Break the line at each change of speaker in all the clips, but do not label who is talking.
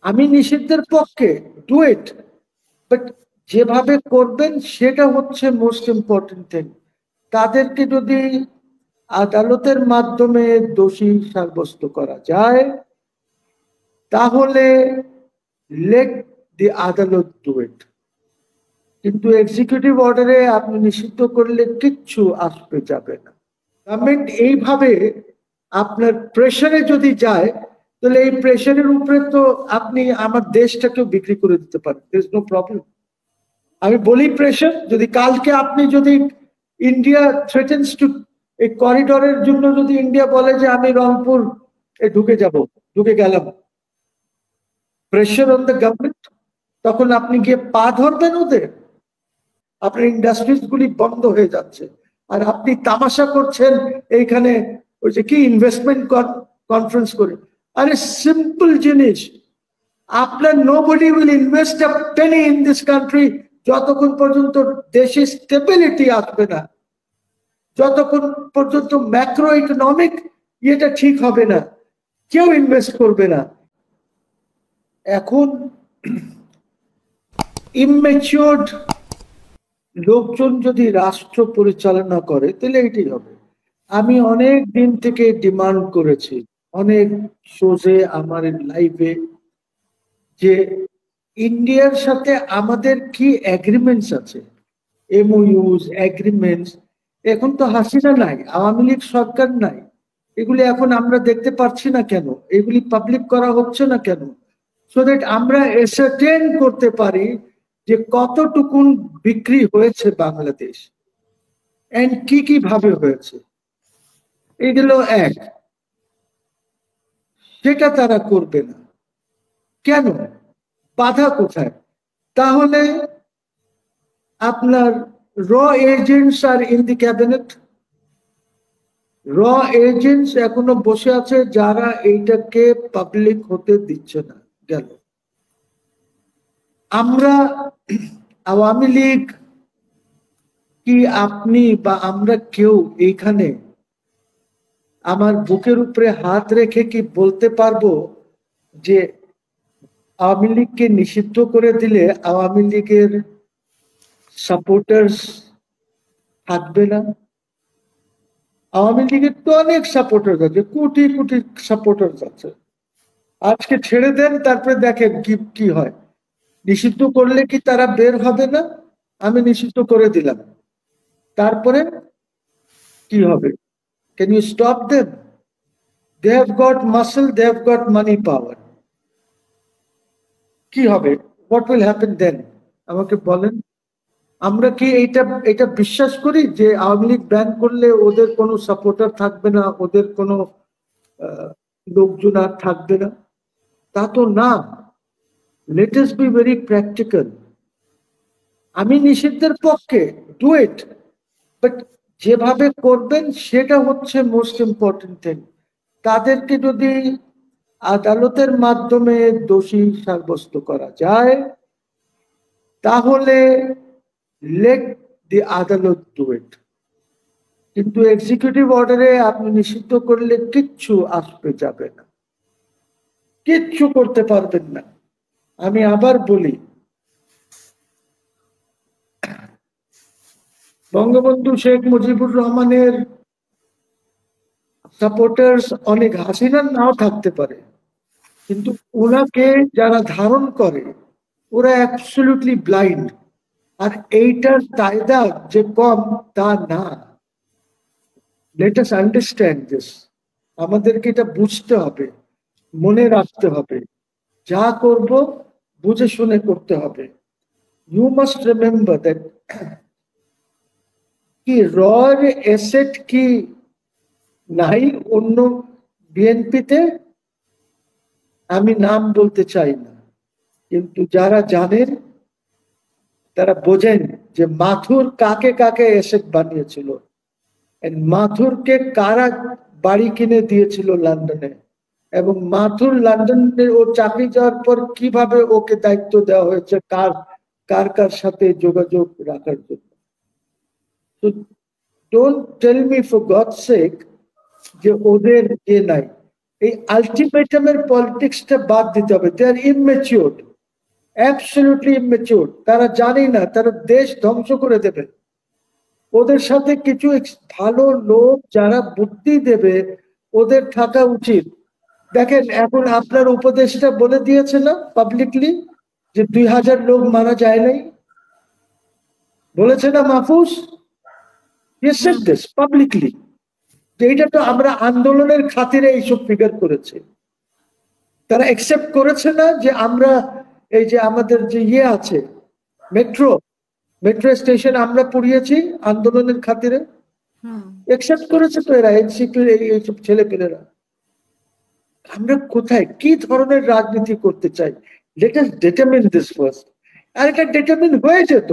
আমি নিষিদ্ধের পক্ষে, ডু ইট, বাট যেভাবে করবেন সেটা হচ্ছে মোস্ট ইম্পর্টেন্ট থিং। তাদেরকে যদি আদালতের মাধ্যমে দোষী সাব্যস্ত করা যায় তাহলে লেট দি আদালত ডু ইট। কিন্তু এক্সিকিউটিভ অর্ডারে আপনি নিষিদ্ধ করলে কিচ্ছু আসবে যাবে না। গভর্নমেন্ট এইভাবে আপনার প্রেশারে যদি যায় তাহলে এই প্রেশারের উপরে তো আপনি আমার দেশটাকেও বিক্রি করে দিতে পারেন, দের ইজ নো প্রবলেম। আমি বলি প্রেশার, যদি কালকে আপনি যদি ইন্ডিয়া থ্রেটেন্স টু এই করিডোরের জন্য যদি ইন্ডিয়া বলে যে আমি রংপুর ঢুকে যাব, ঢুকে গেলাম, প্রেশার অন দ্য গভর্নমেন্ট, তখন আপনি গিয়ে পা ধরবেন ওদের? আপনার ইন্ডাস্ট্রিজ গুলি বন্ধ হয়ে যাচ্ছে আর আপনি তামাশা করছেন এইখানে ওই যে কি ইনভেস্টমেন্ট কনফারেন্স করে। আরে সিম্পল জিনিস, আপনার nobody will invest a Penney in this country যতক্ষণ পর্যন্ত দেশে স্টেবিলিটি আসবে না, যতক্ষণ পর্যন্ত ম্যাক্রো ইকোনমিক ইয়েটা ঠিক হবে না, কেউ ইনভেস্ট করবে না। এখন ইম্যাচিওরড লোকজন যদি রাষ্ট্র পরিচালনা করে তাহলে এটাই হবে। আমি অনেক দিন থেকে ডিমান্ড করেছি, অনেক শোজে আমার লাইভে, যে ইন্ডিয়ার সাথে আমাদের কি এগ্রিমেন্টস আছে, এমওইউস, এগ্রিমেন্টস। এখন তো হাসিনা নাই, আওয়ামী লীগ সরকার নাই, এগুলি এখন আমরা দেখতে পাচ্ছি না কেন, এগুলি পাবলিক করা হচ্ছে না কেন? সো দ্যাট আমরা এসার্টেন করতে পারি যে কতটুকুন বিক্রি হয়েছে বাংলাদেশ এন্ড কি কি ভাবে হয়েছে। এগুলো এক, সেটা তারা করবে না কেন? বাধা কোথায়? তাহলে আপনার র agents are in the cabinet, র এজেন্টস এখনো বসে আছে যারা এইটাকে পাবলিক হতে দিচ্ছে না। গেল, আমরা আওয়ামী লীগ কি আপনি বা আমরা কেউ এইখানে আমার বুকের উপরে হাত রেখে কি বলতে পারবো যে আওয়ামী লীগকে নিষিদ্ধ করে দিলে আওয়ামী লীগের সাপোর্টার্স থাকবে না? আওয়ামী লীগের তো অনেক সাপোর্টার আছে, কোটি কোটি সাপোর্টার আছে। আজকে ছেড়ে দেন, তারপরে দেখেন কি কি হয়। নিষিদ্ধ করলে কি তারা বের হবে না? আমি নিষিদ্ধ করে দিলাম, তারপরে কি হবে? Can you stop them? They have got muscle, they have got money power. কি হবে? What will happen then? আমাকে বলেন। আমরা কি এটা এটা বিশ্বাস করি যে আওয়ামী লীগ ব্যান করলে ওদের কোনো সাপোর্টার থাকবে না, ওদের কোনো লোকজন আর থাকবে না? তা তো না। Let us be very practical. আমি নিষিদ্ধের পক্ষে, ডু ইট, বাট যেভাবে করবেন সেটা হচ্ছে মোস্ট ইম্পর্টেন্ট থিং। তাদেরকে যদি আদালতের মাধ্যমে দোষী সাব্যস্ত করা যায় তাহলে লেট দি আদালত ডু ইট। কিন্তু এক্সিকিউটিভ অর্ডারে আপনি নিষিদ্ধ করলে কিচ্ছু আসবে যাবে না, কিচ্ছু করতে পারবেন না। আমি আবার বলি, বঙ্গবন্ধু শেখ মুজিবুর রহমানের সাপোর্টার্স অনেক, হাসিনার নাও থাকতে পারে, কিন্তু ওনাকে যারা ধারণ করে ওরা অ্যাবসলিউটলি ব্লাইন্ড। আর এইটার দায়দা যে কম তা না। Let us understand this. আমাদেরকে এটা বুঝতে হবে, মনে রাখতে হবে, যা করব বুঝে শুনে করতে হবে। ইউ মাস্ট রিমেম্বার দ্যাট কি রয়ের এসেট কি নাই অন্য বিএনপিতে? আমি নাম বলতে চাই না, কিন্তু যারা জানেন তারা বোঝেন যে মাথুর কাকে কাকে এসেট বানিয়েছিল, মাথুরকে কারা বাড়ি কিনে দিয়েছিল লন্ডনে, এবং মাথুর লন্ডনে ও চাকরি যাওয়ার পর কিভাবে ওকে দায়িত্ব দেওয়া হয়েছে কার কার কার সাথে যোগাযোগ রাখার জন্য। তো don't tell me for god sake যে ওদের এ নাই। এই আলটিমেটামের পলিটিক্সটা বাদ দিতে হবে। দে আর ইমেচিউর, অ্যাবসলিউটলি ইমেচিউর। তারা জানে না, তারা দেশ ধ্বংস করে দেবে। ওদের সাথে কিছু ভালো লোক যারা বুদ্ধি দেবে, ওদের থাকা উচিত। দেখেন, এখন আপনার উপদেষ্টা বলে দিয়েছে না পাবলিকলি যে 2000 লোক মারা যায় নাই, বলেছে না মাহফুজ? পাবলিকলি যে এটা তো আমরা আন্দোলনের খাতিরে এইসব ফিগার করেছে। তারা একসেপ্ট করেছে না যে আমরা এই যে আমাদের যে আছে মেট্রো স্টেশন আমরা পুড়িয়েছি আন্দোলনের খাতিরে, একসেপ্ট করেছে তো এরা, এনসিপির এইসব ছেলে পেলেরা। আমরা কোথায় কি ধরনের রাজনীতি করতে চাই? Let us determine this first. আর এটা ডিটারমিন হয়ে যেত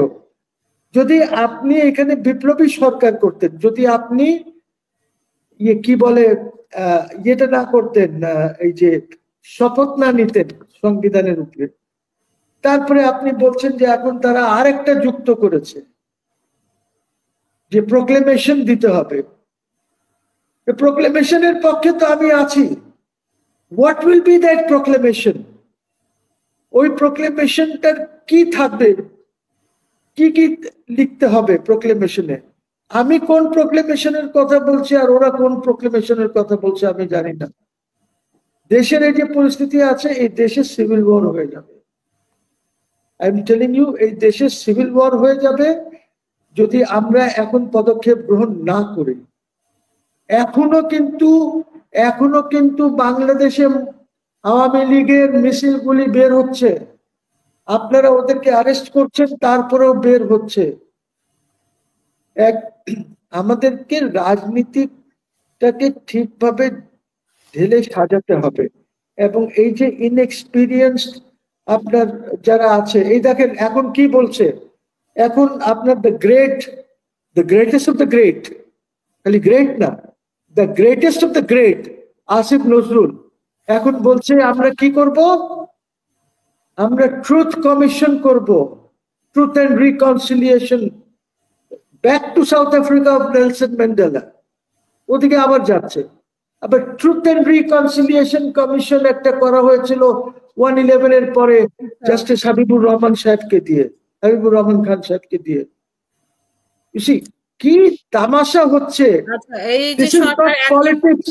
যদি আপনি এখানে বিপ্লবী সরকার করতেন, যদি আপনি কি বলে ইয়েটা না করতেন, এই যে শপথ না নিতেন সংবিধানের উপরে। তারপরে আপনি বলছেন যে এখন তারা আরেকটা যুক্ত করেছে যে প্রোক্লেমেশন দিতে হবে। প্রোক্লেমেশনের পক্ষে তো আমি আছি। What will be that proclamation? ওই প্রোক্লেমেশনটার কি থাকবে, কি কি লিখতে হবে প্রোক্লেমেশনে? আমি কোন প্রোক্লেমেশনের কথা বলছি আর ওরা কোন প্রোক্লেমেশনের কথা বলছে আমি জানি না। দেশের এই যে পরিস্থিতি আছে, এই দেশে সিভিল ওয়ার হয়ে যাবে। আই এম টেলিং ইউ, এই দেশে সিভিল ওয়ার হয়ে যাবে যদি আমরা এখন পদক্ষেপ গ্রহণ না করি। এখনো কিন্তু বাংলাদেশে আওয়ামী লীগের মিছিলগুলি বের হচ্ছে, আপনারা ওদেরকে অ্যারেস্ট করছেন, তারপরেও বের হচ্ছে। আমাদেরকে রাজনীতিটাকে ঠিকভাবে ঢেলে সাজাতে হবে। এবং এই যে ইনএক্সপিরিয়েন্সড আপনার যারা আছে, এই দেখেন এখন কি বলছে, এখন আপনার the greatest of the great, খালি গ্রেট না, the greatest of the great Asif Nazrul এখন বলছে আমরা কি করব, আমরা ট্রুথ কমিশন করব, truth and reconciliation, back to south Africa of Nelson Mandela. ওদিকে আবার যাচ্ছে। আবার ট্রুথ অ্যান্ড রিকনসিলিয়েশন কমিশন একটা করা হয়েছিল 1/11 এর পরে জাস্টিস হাবিবুর রহমান খান সাহেবকে দিয়ে। কি তামাশা হচ্ছে! This is not politics,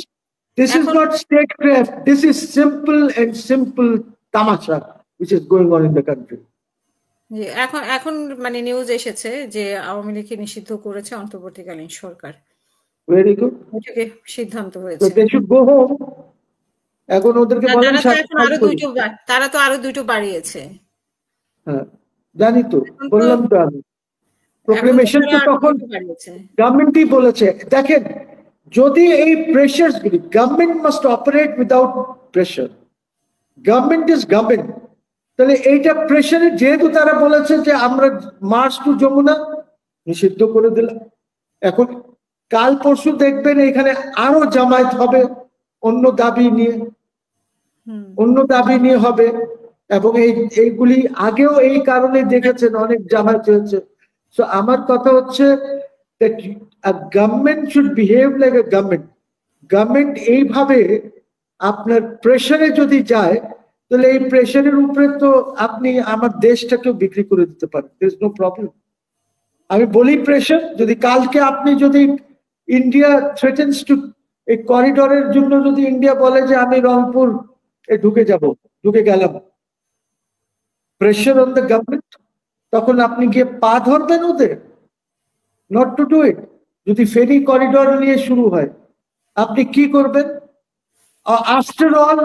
this is not statecraft, this is simple তামাশা which is going on in the country.
এখন মানে নিউজ এসেছে যে আওয়ামী লীগকে নিষিদ্ধ করেছে অন্তর্বর্তীকালীন সরকার।
ভেরি গুড,
সিদ্ধান্ত হয়েছে।
they should go home. এখন ওদেরকে বলেন
তারা তো আরো দুটো বাড়িয়েছে।
হ্যাঁ জানি তো, বললাম তো আমি। প্রোক্লেমেশন তো তখন গভর্নমেন্টই বলেছে। দেখেন, যদি এই প্রেশারস গুলি, government must operate without pressure, government is government. তাহলে এইটা প্রেশারে, যেহেতু তারা বলেছে যে আমরা মার্চ টু যমুনা নিষিদ্ধ করে দিলাম, এখন কাল পরশু দেখবেন এখানে আরো জামায়াত হবে অন্য দাবি নিয়ে হবে। এবং এইগুলি আগেও এই কারণে দেখেছেন অনেক জামায়াত হয়েছে। সো আমার কথা হচ্ছে that a government should behave like a government. Government এইভাবে আপনার প্রেশারে যদি যায়, তাহলে এই প্রেশারের উপরে তো আপনি আমার দেশটাকেও বিক্রি করে দিতে পারেন, there is no problem. আমি বলি প্রেশার, যদি কালকে আপনি যদি ইন্ডিয়া থ্রেটেন্স টু এই করিডোরের জন্য যদি ইন্ডিয়া বলে যে আমি রংপুর ঢুকে গেলাম, প্রেশার অন দ্য গভর্নমেন্ট, তখন আপনি গিয়ে পা ধরবেন ওদের? Not to do it. যদি ফেরি করিডোর নিয়ে শুরু হয়, আপনি কি করবেন? আফটার অল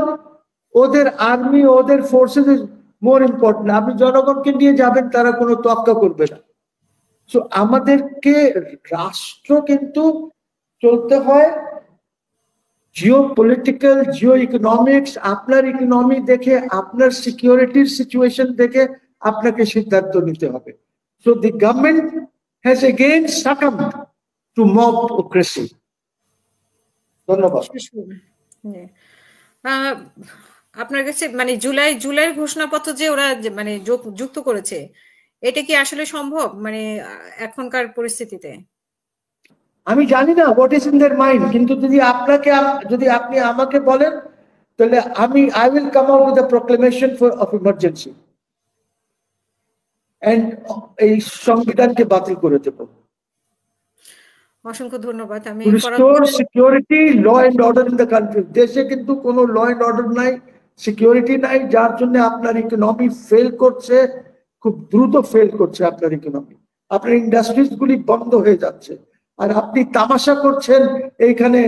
ওদের আর্মি, ওদের ফোর্সেস ইজ মোর ইম্পর্টেন্ট। আপনি জনগণকে নিয়ে যাবেন, তারা কোনো তোয়াক্কা করবে না। সো আমাদেরকে রাষ্ট্র কিন্তু চলতে হয় জিও পলিটিক্যাল, জিও ইকোনমিক্স, আপনার ইকোনমি দেখে, আপনার সিকিউরিটির সিচুয়েশন দেখে আপনাকে সিদ্ধান্ত নিতে হবে। So the government has again succumbed to mobocracy. ধন্যবাদ।
আপনার কাছে মানে জুলাইয়ের ঘোষণাপত্র যে ওরা মানে যুক্ত করেছে, এটা কি আসলে সম্ভব মানে এখনকার পরিস্থিতিতে?
আমি জানি না what is in their mind, কিন্তু যদি আপনি আমাকে বলেন তাহলে I will come out with a proclamation of emergency and এই সংবিধানকে বাতিল করে দেব।
অসংখ্য ধন্যবাদ। আমি
Restore security, law and order in the country. দেশে কিন্তু কোনো law and order নাই, সিকিউরিটি নাই, যার জন্য আপনার ইকোনমি ফেল করছে, খুব দ্রুত ফেল করছে আপনার ইকোনমি। আপনার ইন্ডাস্ট্রিজ গুলি বন্ধ হয়ে যাচ্ছে, আর আপনি তামাশা করছেন এইখানে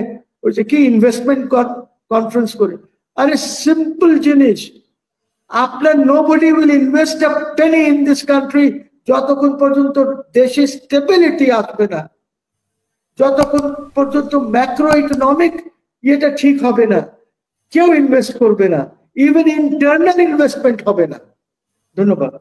ওই যে কি ইনভেস্টমেন্ট কনফারেন্স করে। আরে সিম্পল জিনিস, আপনার nobody will invest a Penney in this country যতক্ষণ পর্যন্ত দেশে স্টেবিলিটি আসবে না, যতক্ষণ পর্যন্ত ম্যাক্রো ইকোনমিক ইয়েটা ঠিক হবে না, কেউ ইনভেস্ট করবে না, ইভেন ইন্টারনাল ইনভেস্টমেন্ট হবে না। ধন্যবাদ।